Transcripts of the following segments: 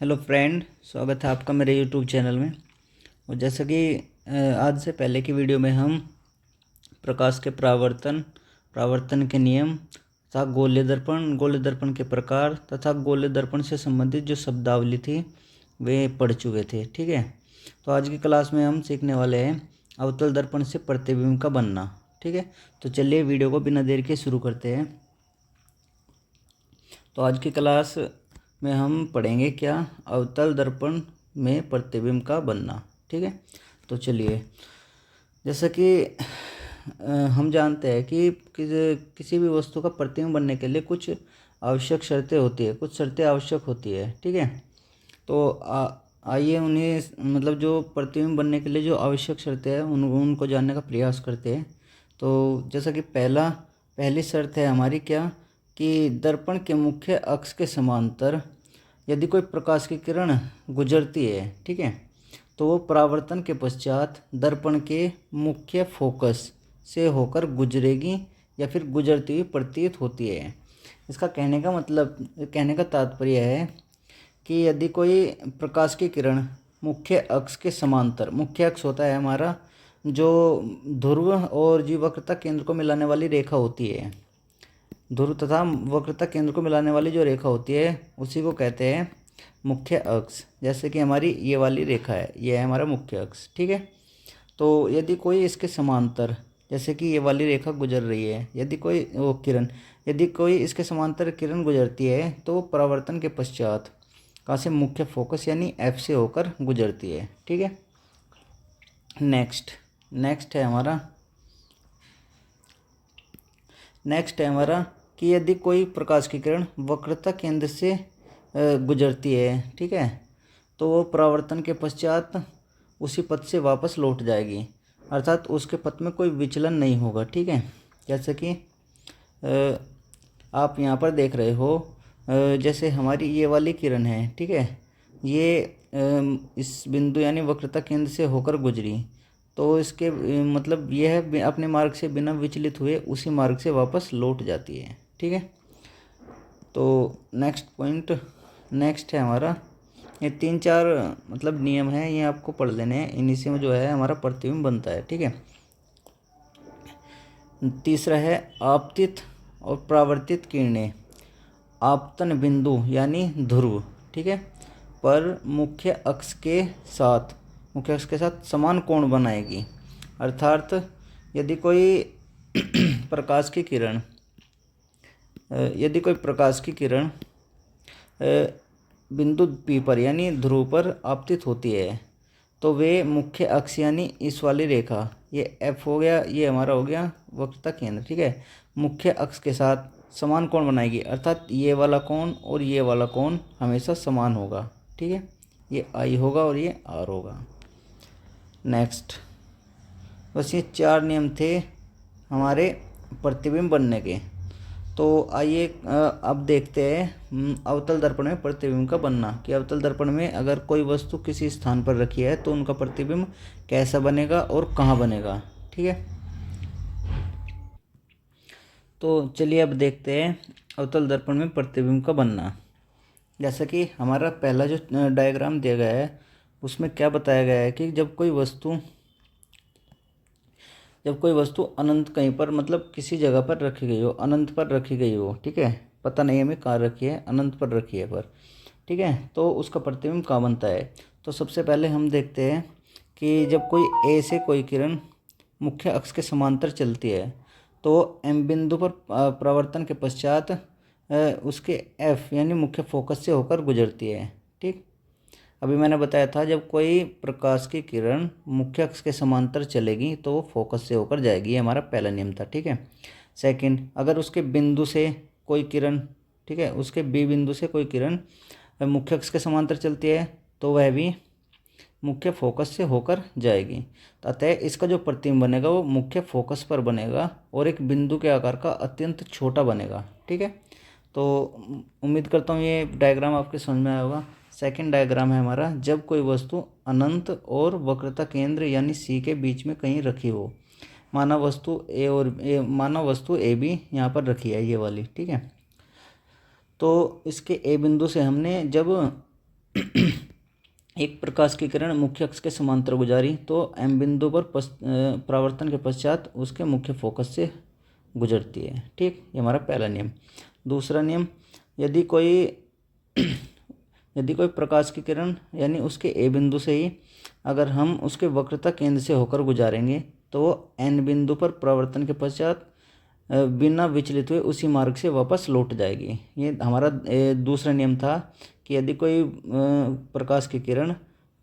Hello friend, स्वागत है आपका मेरे यूट्यूब चैनल में। और जैसा कि आज से पहले की वीडियो में हम प्रकाश के परावर्तन के नियम तथा गोलीय दर्पण के प्रकार तथा गोलीय दर्पण से संबंधित जो शब्दावली थी वे पढ़ चुके थे। ठीक है, तो आज की क्लास में हम सीखने वाले हैं अवतल दर्पण से प्रतिबिंब का बनना। ठीक है, तो चलिए वीडियो को बिना देर के शुरू करते हैं। तो आज की क्लास में हम पढ़ेंगे क्या, अवतल दर्पण में प्रतिबिंब का बनना। ठीक है, तो चलिए, जैसा कि हम जानते हैं कि किसी भी वस्तु का प्रतिबिंब बनने के लिए कुछ आवश्यक शर्तें होती है, कुछ शर्तें आवश्यक होती है। ठीक है, तो आइए उन्हें मतलब जो प्रतिबिंब बनने के लिए जो आवश्यक शर्तें हैं उनको जानने का प्रयास करते हैं। तो जैसा कि पहली शर्त है हमारी क्या, कि दर्पण के मुख्य अक्ष के समांतर यदि कोई प्रकाश की किरण गुजरती है, ठीक है, तो वो परावर्तन के पश्चात दर्पण के मुख्य फोकस से होकर गुजरेगी या फिर गुजरती हुई प्रतीत होती है। इसका कहने का तात्पर्य है कि यदि कोई प्रकाश की किरण मुख्य अक्ष के समांतर, मुख्य अक्ष होता है हमारा जो ध्रुव और जी वक्रता केंद्र को मिलाने वाली रेखा होती है, ध्रुव तथा वक्रता केंद्र को मिलाने वाली जो रेखा होती है उसी को कहते हैं मुख्य अक्ष। जैसे कि हमारी ये वाली रेखा है, ये है हमारा मुख्य अक्ष। ठीक है, तो यदि कोई इसके समांतर, जैसे कि ये वाली रेखा गुजर रही है, यदि कोई इसके समांतर किरण गुजरती है तो परावर्तन के पश्चात कहाँ से, मुख्य फोकस यानी एफ से होकर गुजरती है। ठीक है, नेक्स्ट है हमारा कि यदि कोई प्रकाश की किरण वक्रता केंद्र से गुजरती है, ठीक है, तो वो परावर्तन के पश्चात उसी पथ से वापस लौट जाएगी, अर्थात उसके पथ में कोई विचलन नहीं होगा। ठीक है, जैसे कि आप यहाँ पर देख रहे हो, जैसे हमारी ये वाली किरण है, ठीक है, ये इस बिंदु यानी वक्रता केंद्र से होकर गुजरी, तो इसके मतलब यह अपने मार्ग से बिना विचलित हुए उसी मार्ग से वापस लौट जाती है। ठीक है, तो नेक्स्ट है हमारा, ये 3-4 मतलब नियम हैं, ये आपको पढ़ लेने हैं, इन्हीं से जो है हमारा प्रतिबिंब बनता है। ठीक है, तीसरा है आपतित और परावर्तित किरणें आपतन बिंदु यानी ध्रुव, ठीक है, पर मुख्य अक्ष के साथ समान कोण बनाएगी। अर्थात यदि कोई प्रकाश की किरण बिंदु पी पर यानी ध्रुव पर आपतित होती है तो वे मुख्य अक्ष यानी इस वाली रेखा, ये एफ हो गया, ये हमारा हो गया वक्रता केंद्र, ठीक है, मुख्य अक्ष के साथ समान कोण बनाएगी। अर्थात ये वाला कोण और ये वाला कोण हमेशा समान होगा। ठीक है, ये आई होगा और ये आर होगा। नेक्स्ट, बस ये 4 नियम थे हमारे प्रतिबिंब बनने के। तो आइए अब देखते हैं अवतल दर्पण में प्रतिबिंब का बनना, कि अवतल दर्पण में अगर कोई वस्तु किसी स्थान पर रखी है तो उनका प्रतिबिंब कैसा बनेगा और कहाँ बनेगा। ठीक है, तो चलिए अब देखते हैं अवतल दर्पण में प्रतिबिंब का बनना। जैसा कि हमारा पहला जो डायग्राम दिया गया है उसमें क्या बताया गया है कि जब कोई वस्तु अनंत कहीं पर, मतलब किसी जगह पर रखी गई हो, अनंत पर रखी गई हो, ठीक है, पता नहीं हमें कहाँ रखी है, अनंत पर रखी है पर, ठीक है, तो उसका प्रतिबिंब कहाँ बनता है। तो सबसे पहले हम देखते हैं कि जब कोई ए से कोई किरण मुख्य अक्ष के समांतर चलती है तो एम बिंदु पर परावर्तन के पश्चात उसके एफ यानी मुख्य फोकस से होकर गुजरती है। ठीक, अभी मैंने बताया था जब कोई प्रकाश की किरण मुख्य अक्ष के समांतर चलेगी तो वो फोकस से होकर जाएगी, ये हमारा पहला नियम था। ठीक है, सेकंड, अगर उसके बिंदु से कोई किरण, ठीक है, उसके बी बिंदु से कोई किरण मुख्य अक्ष के समांतर चलती है तो वह भी मुख्य फोकस से होकर जाएगी। अतः इसका जो प्रतिबिंब बनेगा वो मुख्य फोकस पर बनेगा और एक बिंदु के आकार का अत्यंत छोटा बनेगा। ठीक है, तो उम्मीद करता हूँ ये डायग्राम आपके समझ में आया होगा। सेकंड डायग्राम है हमारा, जब कोई वस्तु अनंत और वक्रता केंद्र यानी सी के बीच में कहीं रखी हो, माना वस्तु ए भी यहाँ पर रखी है, ये वाली, ठीक है, तो इसके ए बिंदु से हमने जब एक प्रकाश की किरण मुख्य अक्ष के समांतर गुजारी तो एम बिंदु पर परावर्तन के पश्चात उसके मुख्य फोकस से गुजरती है। ठीक, ये हमारा पहला नियम। दूसरा नियम, यदि कोई यदि कोई प्रकाश की किरण यानी उसके ए बिंदु से ही अगर हम उसके वक्रता केंद्र से होकर गुजारेंगे तो वो एन बिंदु पर परावर्तन के पश्चात बिना विचलित हुए उसी मार्ग से वापस लौट जाएगी। ये हमारा दूसरा नियम था कि यदि कोई प्रकाश की किरण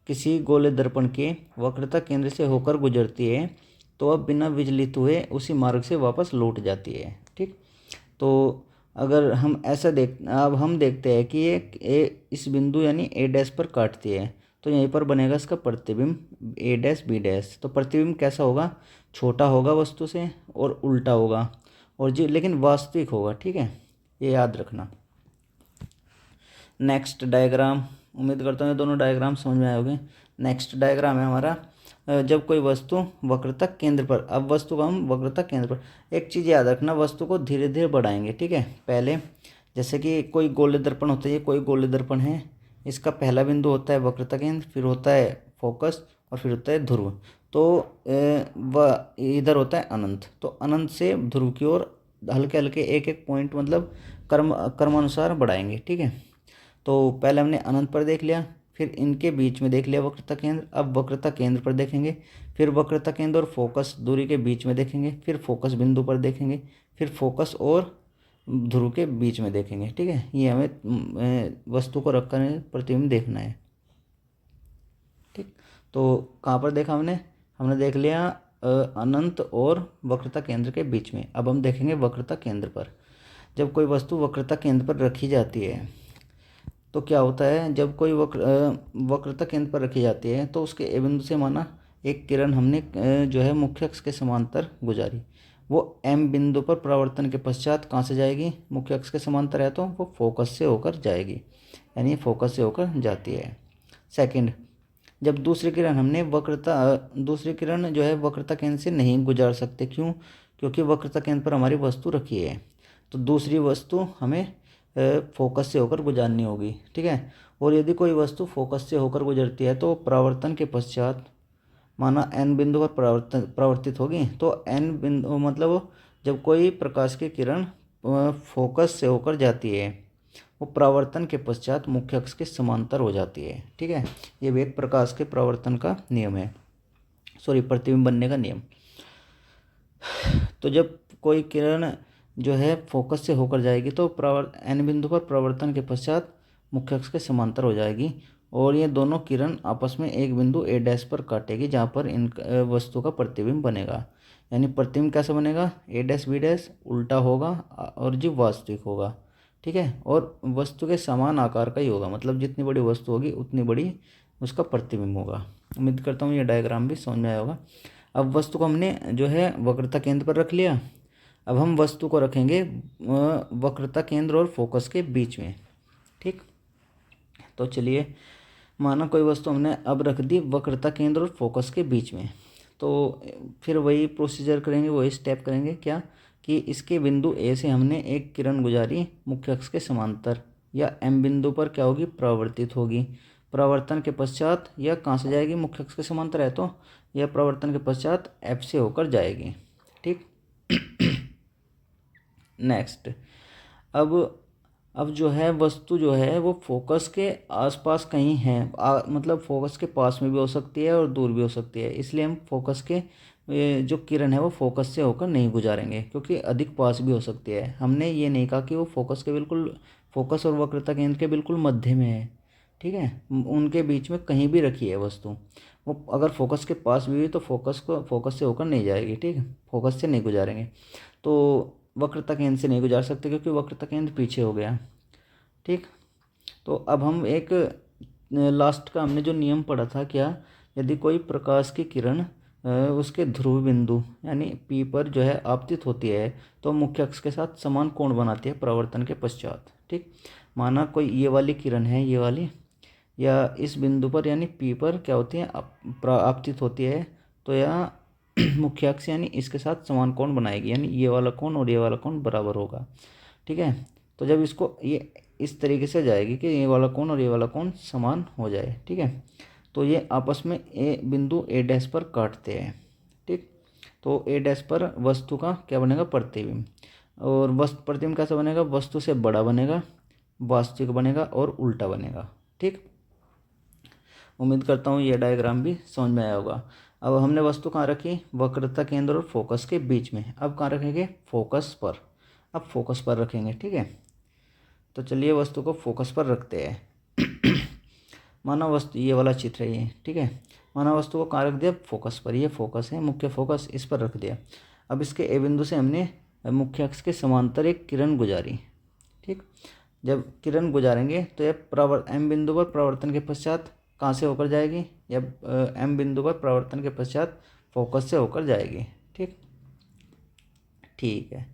किसी गोले दर्पण के वक्रता केंद्र से होकर गुजरती है तो वह बिना विचलित हुए उसी मार्ग से वापस लौट जाती है। ठीक, तो अगर हम ऐसा अब हम देखते हैं कि ये इस बिंदु यानी ए डैश पर काटती है तो यहीं पर बनेगा इसका प्रतिबिंब ए डैश बी डैश। तो प्रतिबिंब कैसा होगा, छोटा होगा वस्तु से और उल्टा होगा और जी लेकिन वास्तविक होगा। ठीक है, ये याद रखना। नेक्स्ट डायग्राम, उम्मीद करता हूँ ये दोनों डायग्राम समझ में आए होंगे। नेक्स्ट डायग्राम है हमारा जब कोई वस्तु वक्रता केंद्र पर, अब वस्तु को हम वक्रता केंद्र पर, एक चीज़ याद रखना, वस्तु को धीरे धीरे बढ़ाएंगे। ठीक है, पहले जैसे कि कोई गोले दर्पण होता है, ये कोई गोले दर्पण है, इसका पहला बिंदु होता है वक्रता केंद्र, फिर होता है फोकस और फिर होता है ध्रुव। तो वह इधर होता है अनंत, तो अनंत से ध्रुव की ओर हल्के हल्के एक एक पॉइंट मतलब क्रमानुसार बढ़ाएंगे। ठीक है, तो पहले हमने अनंत पर देख लिया, फिर इनके बीच में देख लिया वक्रता केंद्र, अब वक्रता केंद्र पर देखेंगे, फिर वक्रता केंद्र और फोकस दूरी के बीच में देखेंगे, फिर फोकस बिंदु पर देखेंगे, फिर फोकस और ध्रुव के बीच में देखेंगे। ठीक है, ये हमें वस्तु को रखकर प्रतिबिंब देखना है। ठीक, तो कहाँ पर देखा हमने देख लिया अनंत और वक्रता केंद्र के बीच में। अब हम देखेंगे वक्रता केंद्र पर। जब कोई वस्तु वक्रता केंद्र पर रखी जाती है तो क्या होता है, जब कोई वक्रता केंद्र पर रखी जाती है तो उसके ए बिंदु से माना एक किरण हमने जो है मुख्य अक्ष के समांतर गुजारी, वो एम बिंदु पर परावर्तन के पश्चात कहाँ से जाएगी, मुख्य अक्ष के समांतर है तो वो फोकस से होकर जाएगी, यानी फोकस से होकर जाती है। सेकंड, जब दूसरी किरण जो है वक्रता केंद्र से नहीं गुजार सकते, क्यों, क्योंकि वक्रता केंद्र पर हमारी वस्तु रखी है, तो दूसरी वस्तु हमें फोकस से होकर गुजारनी होगी। ठीक है, और यदि कोई वस्तु फोकस से होकर गुजरती है तो परावर्तन के पश्चात माना एन बिंदु पर परावर्तित होगी, तो एन बिंदु मतलब जब कोई प्रकाश की किरण फोकस से होकर जाती है वो परावर्तन के पश्चात मुख्य अक्ष के समांतर हो जाती है। ठीक है, ये भी एक प्रकाश के परावर्तन का नियम है, प्रतिबिंब बनने का नियम। तो जब कोई किरण जो है फोकस से होकर जाएगी तो एन बिंदु पर परावर्तन के पश्चात मुख्य अक्ष के समांतर हो जाएगी और ये दोनों किरण आपस में एक बिंदु ए डैश पर काटेगी जहाँ पर इन वस्तु का प्रतिबिंब बनेगा। यानी प्रतिबिंब कैसे बनेगा, ए डैश बी डैश उल्टा होगा और जी वास्तविक होगा। ठीक है, और वस्तु के समान आकार का ही होगा, मतलब जितनी बड़ी वस्तु होगी उतनी बड़ी उसका प्रतिबिंब होगा। उम्मीद करता हूँ ये डायग्राम भी समझ में आया होगा। अब वस्तु को हमने जो है वक्रता केंद्र पर रख लिया, अब हम वस्तु को रखेंगे वक्रता केंद्र और फोकस के बीच में। ठीक, तो चलिए माना कोई वस्तु हमने अब रख दी वक्रता केंद्र और फोकस के बीच में, तो फिर वही प्रोसीजर करेंगे, वही स्टेप करेंगे क्या कि इसके बिंदु ए से हमने एक किरण गुजारी मुख्य अक्ष के समांतर या एम बिंदु पर क्या होगी, परावर्तित होगी। परावर्तन के पश्चात यह कहाँ से जाएगी, मुख्य अक्ष के समांतर है तो यह परावर्तन के पश्चात एफ से होकर जाएगी। ठीक नेक्स्ट, अब जो है वस्तु जो है वो फोकस के आसपास कहीं है, मतलब फोकस के पास में भी हो सकती है और दूर भी हो सकती है, इसलिए हम फोकस के जो किरण है वो फोकस से होकर नहीं गुजारेंगे क्योंकि अधिक पास भी हो सकती है। हमने ये नहीं कहा कि वो फोकस और वक्रता केंद्र के बिल्कुल मध्य में है। ठीक है, उनके बीच में कहीं भी रखी है वस्तु, वो अगर फोकस के पास भी हुई तो फोकस से होकर नहीं जाएगी। ठीक है, फोकस से नहीं गुजारेंगे, तो वक्रता केंद्र से नहीं गुजार सकते क्योंकि वक्रता केंद्र पीछे हो गया। ठीक, तो अब हम एक लास्ट का हमने जो नियम पढ़ा था क्या, यदि कोई प्रकाश की किरण उसके ध्रुव बिंदु यानी पी पर जो है आपतित होती है तो मुख्य अक्ष के साथ समान कोण बनाती है परावर्तन के पश्चात। ठीक, माना कोई ये वाली किरण है, ये वाली, या इस बिंदु पर यानी पी पर क्या होती है, आपतित होती है, तो यह मुख्य अक्ष यानी इसके साथ समान कोण बनाएगी, यानी ये वाला कोण और ये वाला कोण बराबर होगा। ठीक है, तो जब इसको ये इस तरीके से जाएगी कि ये वाला कोण और ये वाला कोण समान हो जाए। ठीक है, तो ये आपस में ए बिंदु ए डैश पर काटते हैं। ठीक, तो ए डैश पर वस्तु का क्या बनेगा, प्रतिबिंब। और वस्तु प्रतिबिंब कैसा बनेगा, वस्तु से बड़ा बनेगा, वास्तविक बनेगा और उल्टा बनेगा। ठीक, उम्मीद करता हूँ ये डायग्राम भी समझ में आया होगा। अब हमने वस्तु कहाँ रखी, वक्रता केंद्र और फोकस के बीच में। अब कहाँ रखेंगे, फोकस पर। अब फोकस पर रखेंगे। ठीक है, तो चलिए वस्तु को फोकस पर रखते हैं। माना वस्तु, ये वाला चित्र है ये। ठीक है, माना वस्तु को कहाँ रख दिया, फोकस पर। ये फोकस है, मुख्य फोकस, इस पर रख दिया। अब इसके ए बिंदु से हमने मुख्य अक्ष के समांतर एक किरण गुजारी। ठीक, जब किरण गुजारेंगे तो यह एम बिंदु पर प्रवर्तन के पश्चात कहाँ से होकर जाएगी, या एम बिंदु पर प्रवर्तन के पश्चात फोकस से होकर जाएगी। ठीक, ठीक है,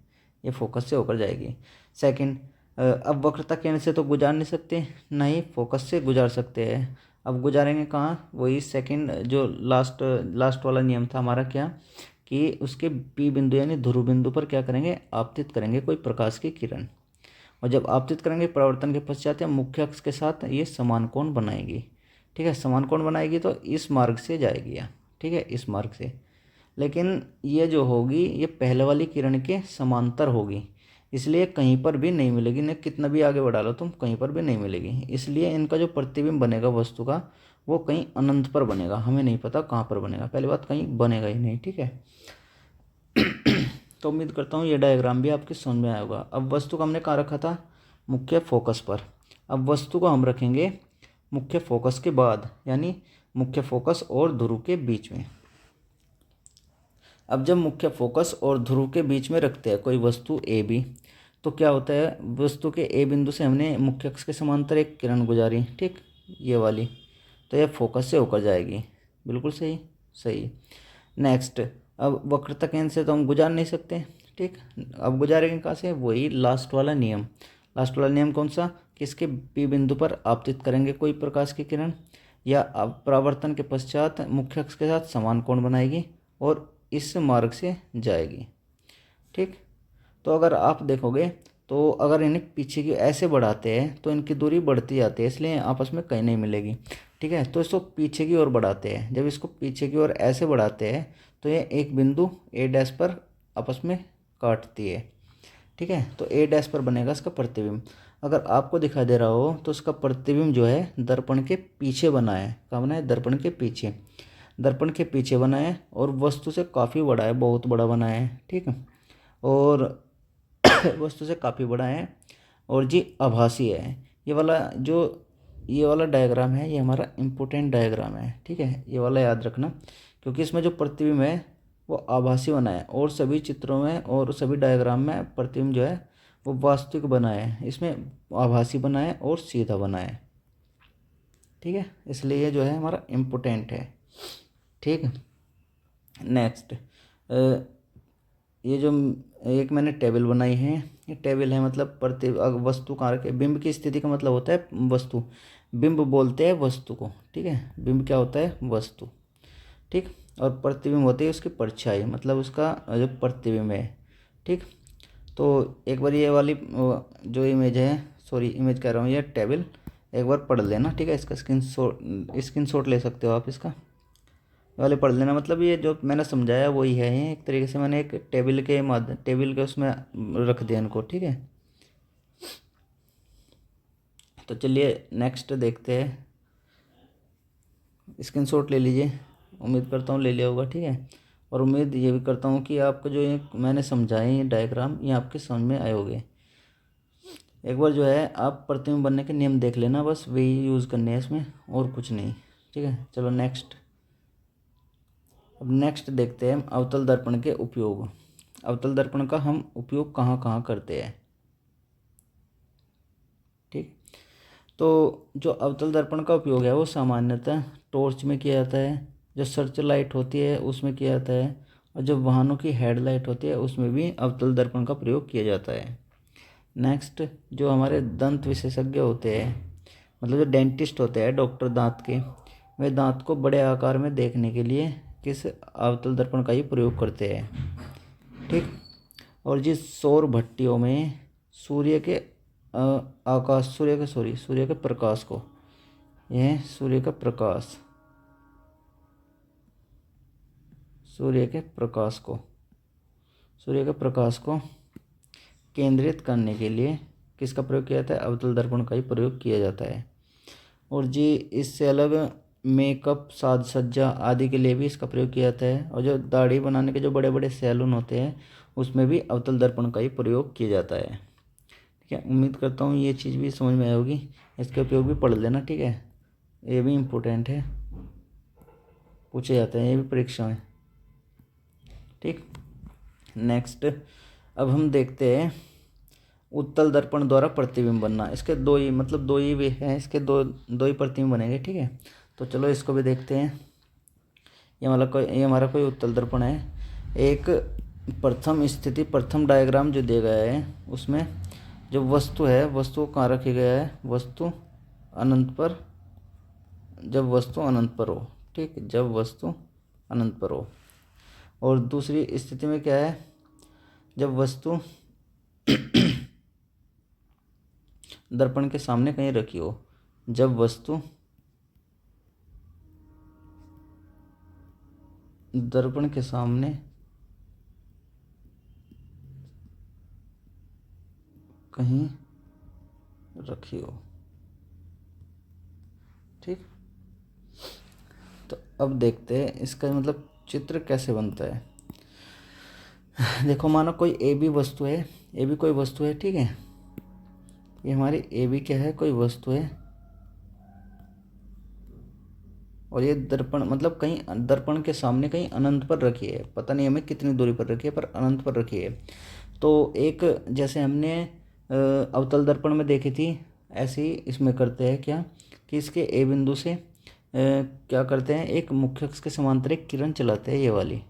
ये फोकस से होकर जाएगी। सेकंड, अब वक्रता केंद्र से तो गुजार नहीं सकते, नहीं फोकस से गुजार सकते हैं। अब गुजारेंगे कहाँ, वही सेकंड जो लास्ट वाला नियम था हमारा, क्या कि उसके पी बिंदु यानी ध्रुव बिंदु पर क्या करेंगे, आपतित करेंगे कोई प्रकाश की किरण। और जब आपतित करेंगे प्रवर्तन के पश्चात या मुख्य अक्ष के साथ ये समान कोण बनाएगी। ठीक है, समान कोण बनाएगी तो इस मार्ग से जाएगी यहाँ। ठीक है, इस मार्ग से। लेकिन ये जो होगी ये पहले वाली किरण के समांतर होगी, इसलिए कहीं पर भी नहीं मिलेगी, न कितना भी आगे बढ़ा लो तुम, कहीं पर भी नहीं मिलेगी। इसलिए इनका जो प्रतिबिंब बनेगा वस्तु का, वो कहीं अनंत पर बनेगा, हमें नहीं पता कहाँ पर बनेगा। पहली बात, कहीं बनेगा ही नहीं। ठीक है, तो उम्मीद करता हूँ ये डायग्राम भी आपके समझ में आया होगा। अब वस्तु को हमने कहाँ रखा था, मुख्य फोकस पर। अब वस्तु को हम रखेंगे मुख्य फोकस के बाद, यानी मुख्य फोकस और ध्रुव के बीच में। अब जब मुख्य फोकस और ध्रुव के बीच में रखते हैं कोई वस्तु ए बी, तो क्या होता है, वस्तु के ए बिंदु से हमने मुख्य अक्ष के समांतर एक किरण गुजारी। ठीक, ये वाली, तो यह फोकस से होकर जाएगी। बिल्कुल सही, सही। नेक्स्ट, अब वक्रता केंद्र से तो हम गुजार नहीं सकते। ठीक, अब गुजारेंगे कहाँ से, वही लास्ट वाला नियम। लास्ट वाला नियम कौन सा, किसके पी बिंदु पर आपतित करेंगे कोई प्रकाश की किरण, या परावर्तन के पश्चात मुख्य अक्ष के साथ समान कोण बनाएगी और इस मार्ग से जाएगी। ठीक, तो अगर आप देखोगे तो अगर इन्हें पीछे की ऐसे बढ़ाते हैं तो इनकी दूरी बढ़ती जाती है, इसलिए आपस में कहीं नहीं मिलेगी। ठीक है, तो इसको पीछे की ओर बढ़ाते हैं। जब इसको पीछे की ओर ऐसे बढ़ाते हैं तो ये एक बिंदु ए डैश पर आपस में काटती है। ठीक है, तो ए डैश पर बनेगा इसका प्रतिबिंब। अगर आपको दिखाई दे रहा हो तो इसका प्रतिबिंब जो है दर्पण के पीछे बना है। कहाँ बना है, दर्पण के पीछे। दर्पण के पीछे बना है और वस्तु से काफ़ी बड़ा है, बहुत बड़ा बना है। ठीक है, और वस्तु से काफ़ी बड़ा है और जी आभासी है। ये वाला डायग्राम है, ये हमारा इम्पोर्टेंट डायग्राम है। ठीक है, ये वाला याद रखना, क्योंकि इसमें जो प्रतिबिंब है वो आभासी बना है, और सभी चित्रों में और सभी डायग्राम में प्रतिबिंब जो है वो वास्तविक बना है, इसमें आभासी बना है और सीधा बना है। ठीक है, इसलिए ये जो है हमारा इम्पोर्टेंट है। ठीक, नेक्स्ट, ये जो एक मैंने टेबल बनाई है, ये टेबल है, मतलब वस्तु कहाँ रखे, बिंब की स्थिति का मतलब होता है वस्तु, बिंब बोलते हैं वस्तु को। ठीक है, बिंब क्या होता है, वस्तु। ठीक, और प्रतिबिंब होती है उसकी परछाई, मतलब उसका जो प्रतिबिंब है। ठीक, तो एक बार ये वाली जो इमेज है, सॉरी इमेज कह रहा हूँ, ये टेबल एक बार पढ़ लेना। ठीक है, इसका स्क्रीनशॉट ले सकते हो आप, इसका वाले पढ़ लेना। मतलब ये जो मैंने समझाया वही है, एक तरीके से मैंने एक टेबल के उसमें रख दिया इनको। ठीक है, तो चलिए नेक्स्ट देखते हैं। स्क्रीनशॉट ले लीजिए, उम्मीद करता हूँ ले लिया होगा। ठीक है, और उम्मीद ये भी करता हूँ कि आपको जो ये मैंने समझाए ये डायग्राम, ये आपके समझ में आए होंगे। एक बार जो है आप प्रतिबिंब बनने के नियम देख लेना, बस वही यूज़ करने हैं इसमें, और कुछ नहीं। ठीक है, चलो नेक्स्ट। अब नेक्स्ट देखते हैं हम अवतल दर्पण के उपयोग। अवतल दर्पण का हम उपयोग कहाँ कहाँ करते हैं। ठीक, तो जो अवतल दर्पण का उपयोग है वो सामान्यतः टॉर्च में किया जाता है, जो सर्च लाइट होती है उसमें किया जाता है, और जो वाहनों की हेडलाइट होती है उसमें भी अवतल दर्पण का प्रयोग किया जाता है। नेक्स्ट, जो हमारे दंत विशेषज्ञ होते हैं, मतलब जो डेंटिस्ट होते हैं, डॉक्टर दांत के, वे दांत को बड़े आकार में देखने के लिए किस अवतल दर्पण का ही प्रयोग करते हैं। ठीक, और जिस सौर भट्टियों में सूर्य के आकाश, सूर्य के प्रकाश को, यह सूर्य का प्रकाश, सूर्य के प्रकाश को केंद्रित करने के लिए किसका प्रयोग किया जाता है? अवतल दर्पण का ही प्रयोग किया जाता है। और जी इससे अलग मेकअप, साज सज्जा आदि के लिए भी इसका प्रयोग किया जाता है। और जो दाढ़ी बनाने के जो बड़े बड़े सैलून होते हैं उसमें भी अवतल दर्पण का ही प्रयोग किया जाता है। ठीक है, उम्मीद करता हूँ ये चीज़ भी समझ में आई होगी। इसके उपयोग भी पढ़ लेना, ठीक है, ये भी इम्पोर्टेंट है, पूछे जाते हैं ये भी परीक्षा में। ठीक, नेक्स्ट अब हम देखते हैं उत्तल दर्पण द्वारा प्रतिबिंब बनना। इसके दो ही वे हैं, इसके दो ही प्रतिबिंब बनेंगे। ठीक है, तो चलो इसको भी देखते हैं। ये हमारा कोई उत्तल दर्पण है। एक प्रथम डायग्राम जो दिया गया है उसमें जो वस्तु है, वस्तु कहाँ रखी गया है? वस्तु अनंत पर, जब वस्तु अनंत पर हो। ठीक, जब वस्तु अनंत पर हो। और दूसरी स्थिति में क्या है? जब वस्तु दर्पण के सामने कहीं रखी हो। जब वस्तु दर्पण के सामने कहीं रखी हो। ठीक, तो अब देखते हैं इसका मतलब चित्र कैसे बनता है। देखो, मानो कोई ए बी वस्तु है, ए बी कोई वस्तु है। ठीक है, ये हमारी ए बी क्या है? कोई वस्तु है। और ये दर्पण मतलब कहीं दर्पण के सामने कहीं अनंत पर रखी है, पता नहीं हमें कितनी दूरी पर रखी है, पर अनंत पर रखी है। तो एक जैसे हमने अवतल दर्पण में देखी थी, ऐसे ही इसमें करते हैं क्या कि इसके ए बिंदु से क्या करते हैं, एक मुख्य अक्ष के समांतर एक किरण चलाते हैं, ये वाली।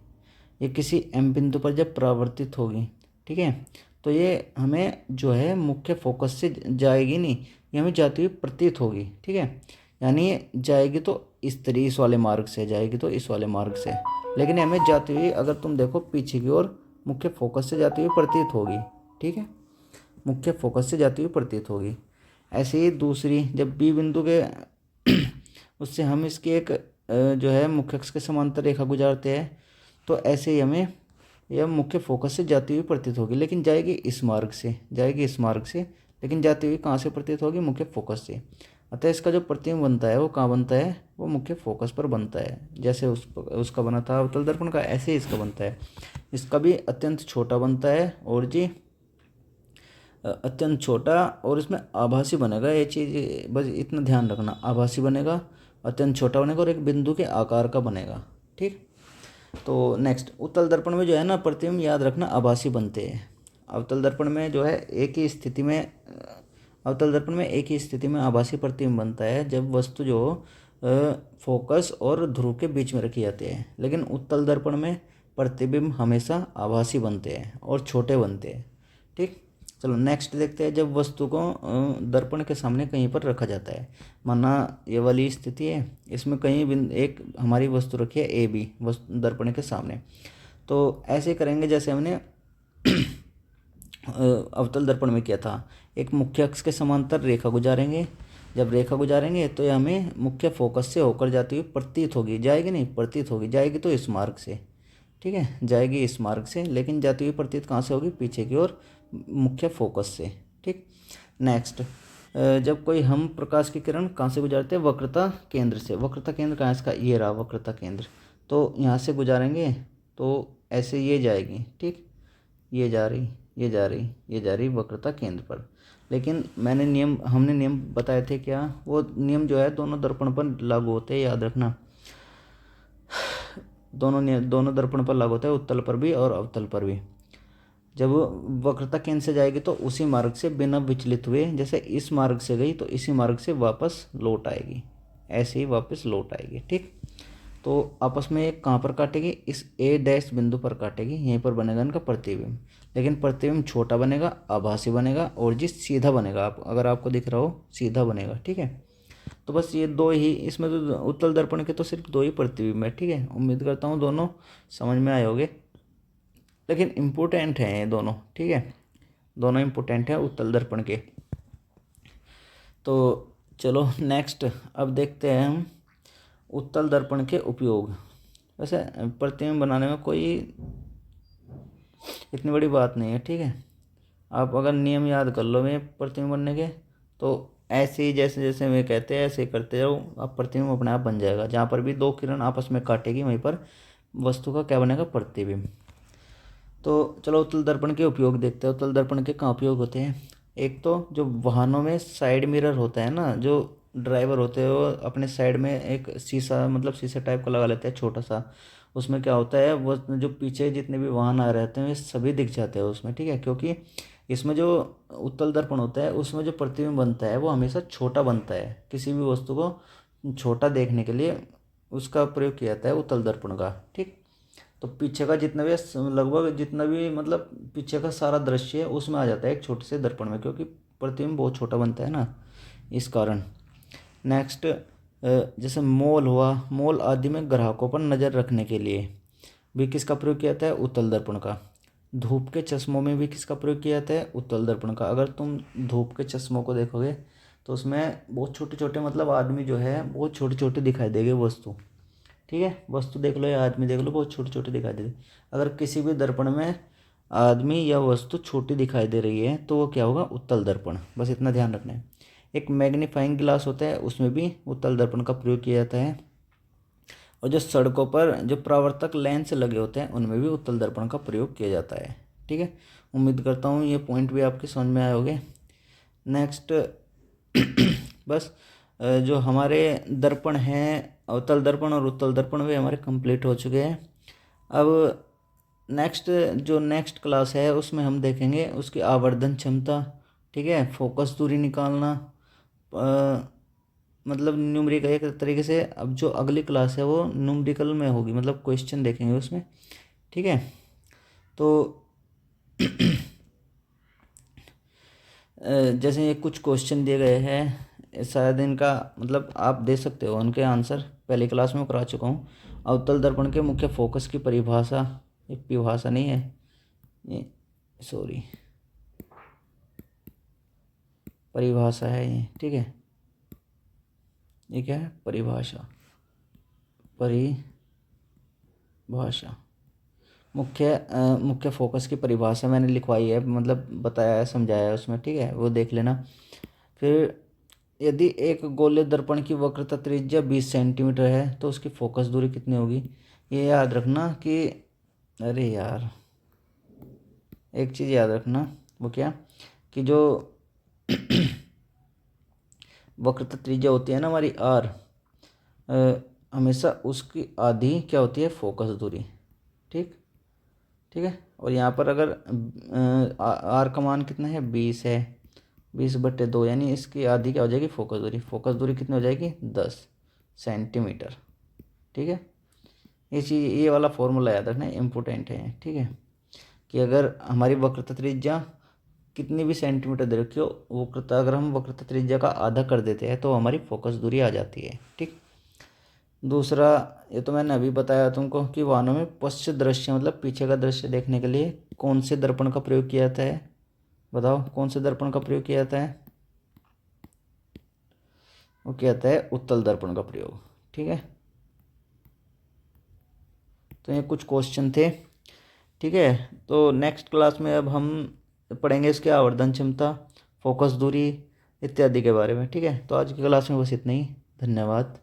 ये किसी एम बिंदु पर जब परावर्तित होगी, ठीक है, तो ये हमें जो है मुख्य फोकस से जाएगी नहीं, ये हमें जाती हुई प्रतीत होगी। ठीक है, यानी ये जाएगी तो इस वाले मार्ग से जाएगी, तो इस वाले मार्ग से, लेकिन हमें जाती हुई अगर तुम देखो पीछे की ओर मुख्य फोकस से जाती हुई प्रतीत होगी। ठीक है, मुख्य फोकस से जाती हुई प्रतीत होगी। ऐसे ही दूसरी, जब बी बिंदु के उससे हम इसकी एक जो है मुख्य अक्ष के समांतर रेखा गुजारते हैं, तो ऐसे ही हमें यह मुख्य फोकस से जाती हुई प्रतीत होगी, लेकिन जाएगी इस मार्ग से, लेकिन जाती हुई कहाँ से प्रतीत होगी? मुख्य फोकस से। अतः इसका जो प्रतिबिंब बनता है वो कहाँ बनता है? वो मुख्य फोकस पर बनता है। जैसे उसका बना था अवतल दर्पण का, ऐसे ही इसका बनता है। इसका भी अत्यंत छोटा बनता है, और जी अत्यंत छोटा, और इसमें आभासी बनेगा। ये चीज़ बस इतना ध्यान रखना, आभासी बनेगा, अत्यंत छोटा बनेगा, और एक बिंदु के आकार का बनेगा। ठीक, तो नेक्स्ट, उत्तल दर्पण में जो है ना प्रतिबिंब, याद रखना, आभासी बनते हैं। अवतल दर्पण में जो है एक ही स्थिति में, अवतल दर्पण में एक ही स्थिति में आभासी प्रतिबिंब बनता है, जब वस्तु जो फोकस और ध्रुव के बीच में रखी जाती है। लेकिन उत्तल दर्पण में प्रतिबिंब हमेशा आभासी बनते हैं और छोटे बनते हैं। ठीक, चलो नेक्स्ट देखते हैं। जब वस्तु को दर्पण के सामने कहीं पर रखा जाता है, माना ये वाली स्थिति है, इसमें कहीं एक हमारी वस्तु रखी है ए बी दर्पण के सामने, तो ऐसे करेंगे जैसे हमने अवतल दर्पण में किया था। एक मुख्य अक्ष के समांतर रेखा गुजारेंगे। जब रेखा गुजारेंगे तो ये हमें मुख्य फोकस से होकर जाती हुई प्रतीत होगी, जाएगी नहीं, प्रतीत होगी, जाएगी तो इस मार्ग से। ठीक है, जाएगी इस मार्ग से, लेकिन जाती हुई प्रतीत कहाँ से होगी? पीछे की ओर, मुख्य फोकस से। ठीक, नेक्स्ट, जब कोई हम प्रकाश की किरण कहाँ से गुजारते हैं? वक्रता केंद्र से। वक्रता केंद्र कहाँ है इसका? ये रहा वक्रता केंद्र। तो यहाँ से गुजारेंगे तो ऐसे ये जाएगी। ठीक, ये जा रही, ये जा रही, ये जा रही वक्रता केंद्र पर। लेकिन हमने नियम बताए थे क्या? वो नियम जो है दोनों दर्पण पर लागू होते हैं, याद रखना। दोनों दर्पण पर लागू होता है, उत्तल पर भी और अवतल पर भी। जब वक्रता केंद्र से जाएगी तो उसी मार्ग से बिना विचलित हुए, जैसे इस मार्ग से गई तो इसी मार्ग से वापस लौट आएगी, ऐसे ही वापस लौट आएगी। ठीक, तो आपस में एक कहाँ पर काटेगी? इस ए डैश बिंदु पर काटेगी, यहीं पर बनेगा इनका प्रतिबिंब। लेकिन प्रतिबिंब छोटा बनेगा, आभासी बनेगा, और जिस सीधा बनेगा, आप अगर आपको दिख रहा हो सीधा बनेगा। ठीक है, तो बस ये दो ही, इसमें तो उत्तल दर्पण के तो सिर्फ दो ही प्रतिबिंब है। ठीक है, उम्मीद करता हूँ दोनों समझ में आए होंगे, लेकिन इम्पोर्टेंट हैं ये दोनों। ठीक है, दोनों इम्पोर्टेंट हैं उत्तल दर्पण के। तो चलो नेक्स्ट अब देखते हैं हम उत्तल दर्पण के उपयोग। वैसे प्रतिबिंब बनाने में कोई इतनी बड़ी बात नहीं है, ठीक है। आप अगर नियम याद कर लो मैं प्रतिबिंब बनने के, तो ऐसे ही जैसे जैसे वे कहते हैं ऐसे ही करते जाओ, आप प्रतिबिंब अपने आप बन जाएगा। जहाँ पर भी दो किरण आपस में काटेगी वहीं पर वस्तु का क्या बनेगा, प्रतिबिंब। तो चलो उत्तल दर्पण के उपयोग देखते हैं। उत्तल दर्पण के कहाँ उपयोग होते हैं। एक तो जो वाहनों में साइड मिरर होता है ना, जो ड्राइवर होते हैं वो अपने साइड में एक शीशा, मतलब शीशा टाइप का लगा लेते हैं छोटा सा। उसमें क्या होता है, वो जो पीछे जितने भी वाहन आ रहे होते हैं वे सभी दिख जाते हैं उसमें, ठीक है। क्योंकि इसमें जो उत्तल दर्पण होता है उसमें जो प्रतिबिंब बनता है वो हमेशा छोटा बनता है। किसी भी वस्तु को छोटा देखने के लिए उसका प्रयोग किया जाता है उत्तल दर्पण का, ठीक। तो पीछे का जितना भी लगभग जितना भी मतलब पीछे का सारा दृश्य है उसमें आ जाता है एक छोटे से दर्पण में, क्योंकि प्रतिबिंब बहुत छोटा बनता है ना, इस कारण। नेक्स्ट जैसे मॉल हुआ, मॉल आदि में ग्राहकों पर नज़र रखने के लिए भी किसका प्रयोग किया जाता है, उत्तल दर्पण का। धूप के चश्मों में भी किसका प्रयोग किया जाता है, उत्तल दर्पण का। अगर तुम धूप के चश्मों को देखोगे तो उसमें बहुत छोटे छोटे मतलब आदमी जो है बहुत छोटे छोटे दिखाई देंगे वस्तु, ठीक है। वस्तु देख लो या आदमी देख लो बहुत छोटे छोटे दिखाई दे रहे। अगर किसी भी दर्पण में आदमी या वस्तु छोटी दिखाई दे रही है तो वो क्या होगा, उत्तल दर्पण। बस इतना ध्यान रखना है। एक मैग्नीफाइंग ग्लास होता है उसमें भी उत्तल दर्पण का प्रयोग किया जाता है। और जो सड़कों पर जो परावर्तक लेंस लगे होते हैं उनमें भी उत्तल दर्पण का प्रयोग किया जाता है, ठीक है। उम्मीद करता हूँ ये पॉइंट भी आपके समझ में आए होंगे। नेक्स्ट बस जो हमारे दर्पण हैं अवतल दर्पण और उत्तल दर्पण वे हमारे कंप्लीट हो चुके हैं। अब नेक्स्ट क्लास है उसमें हम देखेंगे उसकी आवर्धन क्षमता, ठीक है। फोकस दूरी निकालना, मतलब न्यूमेरिकल एक तरीके से। अब जो अगली क्लास है वो न्यूमेरिकल में होगी, मतलब क्वेश्चन देखेंगे उसमें, ठीक है। तो जैसे ये कुछ क्वेश्चन दिए गए हैं, शायद इनका मतलब आप दे सकते हो उनके आंसर, पहली क्लास में करा चुका हूँ। अवतल दर्पण के मुख्य फोकस की परिभाषा, ये परिभाषा नहीं है ये, सॉरी, परिभाषा है ये, ठीक है। ये क्या है, परिभाषा, परिभाषा मुख्य फोकस की परिभाषा मैंने लिखवाई है, मतलब बताया है समझाया है उसमें, ठीक है, वो देख लेना। फिर यदि एक गोले दर्पण की वक्रता त्रिज्या 20 सेंटीमीटर है तो उसकी फोकस दूरी कितनी होगी। ये याद रखना कि, अरे यार एक चीज़ याद रखना, वो क्या, कि जो वक्रता त्रिज्या होती है ना हमारी आर, हमेशा उसकी आधी क्या होती है, फोकस दूरी, ठीक, ठीक है। और यहाँ पर अगर आर का मान कितना है, 20 है, 20/2, यानी इसकी आधी क्या हो जाएगी, फोकस दूरी। फोकस दूरी कितनी हो जाएगी, 10 सेंटीमीटर, ठीक है। ये चीज़, ये वाला फॉर्मूला याद रखना, इम्पोर्टेंट है, ठीक है। कि अगर हमारी वक्रता त्रिज्या कितनी भी सेंटीमीटर दे रखी हो, वक्रता अगर हम वक्रता त्रिज्या का आधा कर देते हैं तो हमारी फोकस दूरी आ जाती है, ठीक। दूसरा, ये तो मैंने अभी बताया तुमको कि वाहनों में पश्च दृश्य मतलब पीछे का दृश्य देखने के लिए कौन से दर्पण का प्रयोग किया जाता है, बताओ कौन से दर्पण का प्रयोग किया जाता है, वो किया जाता है उत्तल दर्पण का प्रयोग, ठीक है। तो ये कुछ क्वेश्चन थे, ठीक है। तो नेक्स्ट क्लास में अब हम पढ़ेंगे इसके आवर्धन क्षमता, फोकस दूरी इत्यादि के बारे में, ठीक है। तो आज की क्लास में बस इतना ही, धन्यवाद।